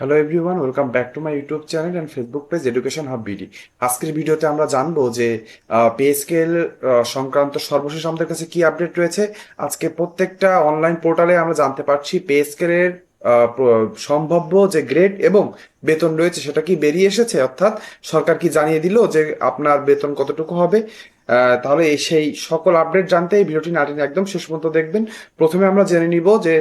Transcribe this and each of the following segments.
Hello everyone, welcome back to my YouTube channel and Facebook page education hub BD. আজকের ভিডিওতে আমরা জানবো যে পে স্কেল সংক্রান্ত সর্বশেষ আমাদের কাছে কি আপডেট রয়েছে। আজকে প্রত্যেকটা অনলাইন পোর্টালে আমরা জানতে পারছি পে স্কেলের সম্ভাব্য যে গ্রেড এবং বেতন রয়েছে সেটা কি বেরিয়ে এসেছে, অর্থাৎ সরকার কি জানিয়ে দিল যে আপনার বেতন কতটুকু হবে। তাহলে সেই সকল আপডেট জানতে এই ভিডিওটি না টেনে একদম শেষ পর্যন্ত দেখবেন। প্রথমে আমরা জেনে নিব যে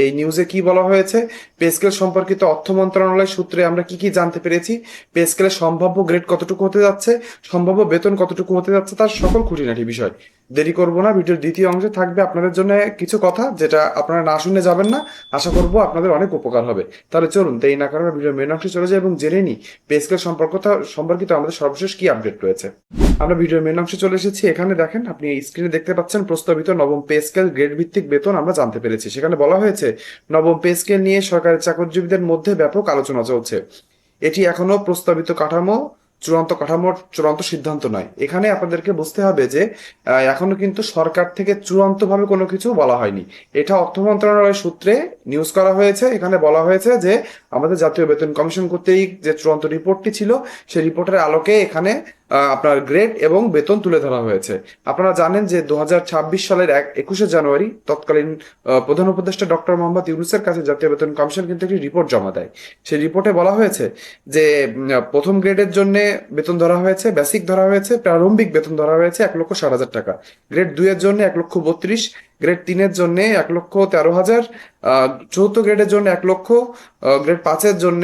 এই নিউজে কি বলা হয়েছে। পে স্কেল সম্পর্কিত অর্থ মন্ত্রণালয় সূত্রে আমরা কি কি জানতে পেরেছি, পে স্কেলের সম্ভাব্য গ্রেড কতটুকু হতে যাচ্ছে, সম্ভাব্য বেতন কতটুকু হতে যাচ্ছে, তার সকল খুঁটিনাটি বিষয়। দেরি করব না, ভিডিওর দ্বিতীয় অংশে থাকবে আপনাদের জন্য কিছু কথা যেটা আপনারা না শুনে যাবেন না। আশা করব আপনাদের অনেক উপকার হবে। তাহলে চলুন দেরি না করে ভিডিওর মেন অংশে চলে যাই এবং জেনে নিই পে স্কেল সম্পর্কিত আমাদের সর্বশেষ কি আপডেট রয়েছে। আমরা ভিডিওর মেন অংশে চলে এসেছি। এখানে দেখেন, আপনি স্ক্রিনে দেখতে পাচ্ছেন প্রস্তাবিত নবম পে স্কেল গ্রেড ভিত্তিক বেতন আমরা জানতে পেরেছি। সেখানে বলা হয়েছে নবম পে স্কেল নিয়ে সরকারি চাকরিজীবীদের মধ্যে ব্যাপক আলোচনা চলছে। এটি এখনো প্রস্তাবিত কাঠামোর চূড়ান্ত সিদ্ধান্ত নয়। এখানে আপনাদেরকে বুঝতে হবে যে এখনো কিন্তু সরকার থেকে চূড়ান্তভাবে কোনো কিছু বলা হয়নি। এটা অর্থ মন্ত্রণালয়ের সূত্রে নিউজ করা হয়েছে। এখানে বলা হয়েছে যে আমাদের জাতীয় বেতন কমিশন কর্তৃক যে চূড়ান্ত রিপোর্টটি ছিল সেই রিপোর্টের আলোকে এখানে আপনার গ্রেড এবং বেতন তুলে ধরা হয়েছে। আপনারা জানেন যে 2026 সালের 21শে জানুয়ারি তৎকালীন প্রধান উপদেষ্টা ডক্টর মোহাম্মদ ইউনূসের কাছে জাতীয় বেতন কমিশন কিন্তু একটি রিপোর্ট জমা দেয়। সেই রিপোর্টে বলা হয়েছে যে প্রথম গ্রেডের জন্য বেতন ধরা হয়েছে, বেসিক ধরা হয়েছে, প্রারম্ভিক বেতন ধরা হয়েছে 1,60,000 টাকা। গ্রেড 2 এর জন্য 1,32,000, গ্রেড 3 এর জন্য 1,13,000, চতুর্থ গ্রেডের জন্য 1,00,000, গ্রেড 5 এর জন্য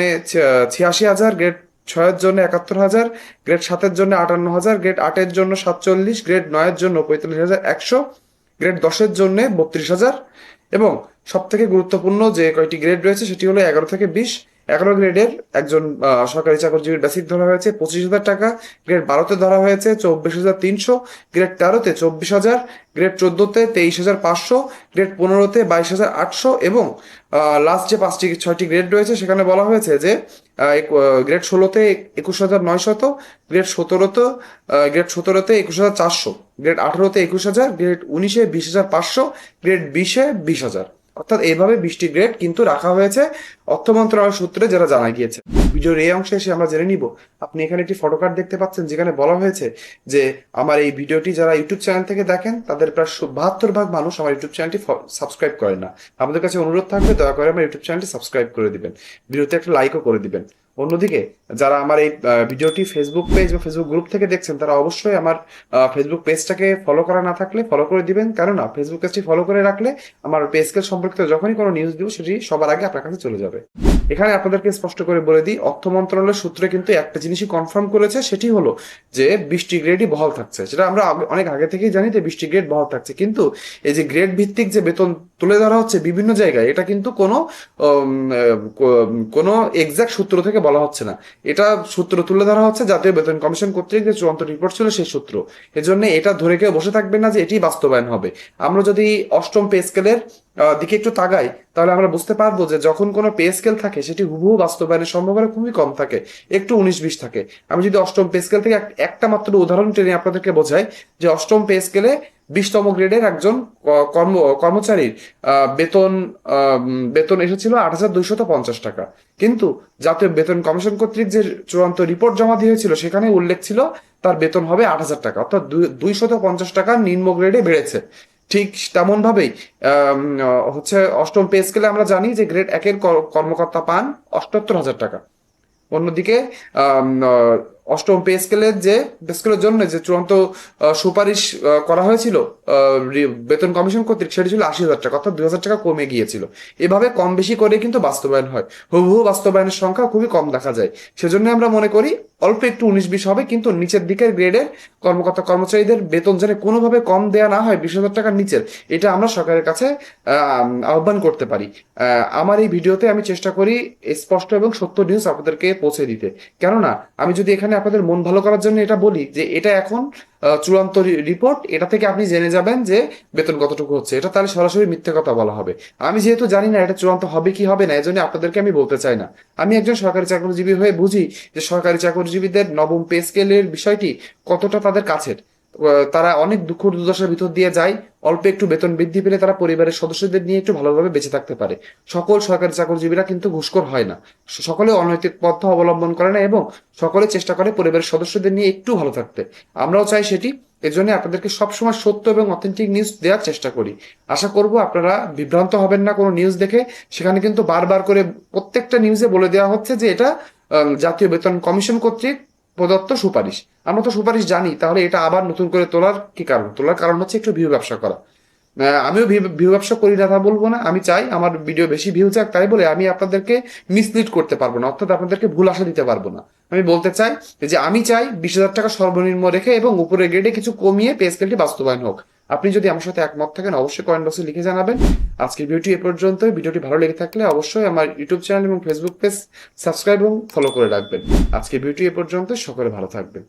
86,000, গ্রেড 6 এর জন্য 71,000, গ্রেড 7 এর জন্য 58,000, গ্রেড 8 এর জন্য 47, গ্রেড 9 এর জন্য 45,100, গ্রেড 10 এর জন্য 32,000 এবং সব থেকে গুরুত্বপূর্ণ যে কয়টি গ্রেড রয়েছে সেটি হলো 11 থেকে 20। 11 গ্রেডের একজন সরকারি চাকরিজীবীর বেসিক ধরা হয়েছে 25,000 টাকা, গ্রেড 12তে ধরা হয়েছে 24,300, গ্রেড 13তে 24,000, গ্রেড 14তে 23,500, গ্রেড 15তে 22,800 এবং লাস্ট যে 6টি গ্রেড রয়েছে সেখানে বলা হয়েছে যে গ্রেড 16তে 21,900, গ্রেড 17তে 21,400, গ্রেড 18তে 21,000, গ্রেড 19-এ 20,500, গ্রেড 20-এ 20,000। অর্থাৎ এইভাবে 20টি গ্রেড কিন্তু রাখা হয়েছে অর্থ মন্ত্রণালয় সূত্রে যেটা জানা গিয়েছে। ভিডিওর এই অংশে এসে আমরা জেনে নিব। আপনি এখানে একটি ফটো কার্ড দেখতে পাচ্ছেন যেখানে বলা হয়েছে যে আমার এই ভিডিওটি যারা ইউটিউব চ্যানেল থেকে দেখেন তাদের প্রায় 72% মানুষ আমার ইউটিউব চ্যানেলটি সাবস্ক্রাইব করে না। আমাদের কাছে অনুরোধ থাকবে দয়া করে আমার ইউটিউব চ্যানেলটি সাবস্ক্রাইব করে দিবেন, ভিডিওতে একটা লাইকও করে দিবেন। অন্যদিকে যারা আমার এই ভিডিওটি ফেসবুক পেজ বা ফেসবুক গ্রুপ থেকে দেখছেন তারা অবশ্যই আমার ফেসবুক পেজটাকে ফলো করা না থাকলে ফলো করে দিবেন, কেননা ফেসবুক পেজটি ফলো করে রাখলে আমার পেজকে সম্পর্কিত যখনই কোনো নিউজ দিব সেটি সবার আগে আপনার কাছে চলে যাবে। এখানে আপনাদেরকে স্পষ্ট করে বলে দিই, অর্থ মন্ত্রণালয়ের সূত্রে কিন্তু একটা জিনিসই কনফার্ম করেছে, সেটি হলো যে 20টি গ্রেডই বহাল থাকছে। সেটা আমরা অনেক আগে থেকেই জানি যে 20টি গ্রেড বহাল থাকছে, কিন্তু এই যে গ্রেড ভিত্তিক যে বেতন তুলে ধরা হচ্ছে বিভিন্ন জায়গায়, এটা কিন্তু কোনো এক্সাক্ট সূত্র থেকে বলা হচ্ছে না। এটা সূত্র তুলে ধরা হচ্ছে জাতীয় বেতন কমিশন কর্তৃক যে চূড়ান্ত রিপোর্ট ছিল সেই সূত্র। এজন্য এটা ধরে কেউ বসে থাকবে না যে এটি বাস্তবায়ন হবে। আমরা যদি অষ্টম পে স্কেলের দিকে একটু তাকাই তাহলে আমরা বুঝতে পারবো যে যখন কোনো পে স্কেল থাকে সেটি হুবহু বাস্তবায়নের সম্ভাবনা খুবই কম থাকে, একটু 19-20 থাকে। আমি যদি অষ্টম পে স্কেল থেকে একটা মাত্র উদাহরণ টেনে আপনাদেরকে বোঝাই যে অষ্টম পে স্কেলে 20তম গ্রেডের একজন কর্মচারীর বেতন বেতন এসেছিল 8,250 টাকা, কিন্তু জাতীয় বেতন কমিশন কর্তৃক যে চূড়ান্ত রিপোর্ট জমা দিয়েছিল সেখানে উল্লেখ ছিল তার বেতন হবে 8,000 টাকা, অর্থাৎ 250 টাকা নিম্ন গ্রেডে বেড়েছে। ঠিক তেমন ভাবেই হচ্ছে অষ্টম পে স্কেলে আমরা জানি যে গ্রেড 1-এর কর্মকর্তা পান 78,000 টাকা। অন্যদিকে অষ্টম পে স্কেলের জন্য যে চূড়ান্ত সুপারিশ করা হয়েছিল বেতন কমিশন কর্তৃক সেটি ছিল 80,000 টাকা, অর্থাৎ 2,000 টাকা কমে গিয়েছিল। এভাবে কম বেশি করে কিন্তু বাস্তবায়ন হয়, হুবহু বাস্তবায়নের সংখ্যা খুবই কম দেখা যায়। সেজন্য আমরা মনে করি অল্প একটু 19-20 হবে, কিন্তু নিচের দিকের গ্রেডের কর্মচারীদের বেতন যেন কোনোভাবে কম দেয়া না হয় 20,000 টাকার নিচের, এটা আমরা সরকারের কাছে আহ্বান করতে পারি। আমার এই ভিডিওতে আমি চেষ্টা করি স্পষ্ট এবং সত্য নিউজ আপনাদেরকে পৌঁছে দিতে, কেননা আমি যদি এখানে আপনাদের মন ভালো করার জন্য এটা বলি যে এটা এখন চূড়ান্ত রিপোর্ট, এটা থেকে আপনি জেনে যাবেন যে বেতন কতটুকু হচ্ছে, এটা তাহলে সরাসরি মিথ্যে কথা বলা হবে। আমি যেহেতু জানি না এটা চূড়ান্ত হবে কি হবে না, এজন্য আপনাদেরকে আমি বলতে চাই না। আমি একজন সরকারি চাকরিজীবী হয়ে বুঝি যে সরকারি চাকরিজীবীদের নবম পে স্কেলের বিষয়টি কতটা তাদের কাছের। তারা অনেক দুঃখ দুর্দশার ভিতর দিয়ে যায়, অল্প একটু বেতন বৃদ্ধি পেলে তারা পরিবারের সদস্যদের নিয়ে একটু ভালোভাবে বেঁচে থাকতে পারে। সকল সরকারি চাকরিজীবীরা কিন্তু ঘুষখোর হয় না, সকলে অনৈতিক পথ অবলম্বন করে না, এবং সকলে চেষ্টা করে পরিবারের সদস্যদের নিয়ে একটু ভালো থাকতে। আমরাও চাই সেটি। এজন্য আপনাদেরকে সবসময় সত্য এবং অথেন্টিক নিউজ দেওয়ার চেষ্টা করি। আশা করব আপনারা বিভ্রান্ত হবেন না কোনো নিউজ দেখে। সেখানে কিন্তু বারবার করে প্রত্যেকটা নিউজে বলে দেওয়া হচ্ছে যে এটা জাতীয় বেতন কমিশন কর্তৃক প্রদত্ত সুপারিশ। আমরা তো সুপারিশ জানি, তাহলে এটা আবার নতুন করে তোলার কি কারণ? তোলার কারণ হচ্ছে একটু ভিউ ব্যবসা করা। আমিও ভিউ ব্যবসা করি না তা বলবো না, আমি চাই আমার ভিডিও বেশি ভিউ যাক, তাই বলে আমি আপনাদেরকে মিসলিড করতে পারবো না, অর্থাৎ আপনাদেরকে ভুল আশা দিতে পারবো না। আমি বলতে চাই যে আমি চাই 20,000 টাকা সর্বনিম্ন রেখে এবং উপরের গ্রেডে কিছু কমিয়ে পে স্কেলটি বাস্তবায়ন হোক। আপনি যদি আমার সাথে একমত থাকেন অবশ্যই কমেন্ট বক্সে লিখে জানাবেন। আজকের ভিডিওটি এ পর্যন্তই। ভিডিওটি ভালো লেগে থাকলে অবশ্যই আমার ইউটিউব চ্যানেল এবং ফেসবুক পেজ সাবস্ক্রাইব এবং ফলো করে রাখবেন। আজকের ভিডিওটি এ পর্যন্ত, সকলে ভালো থাকবেন।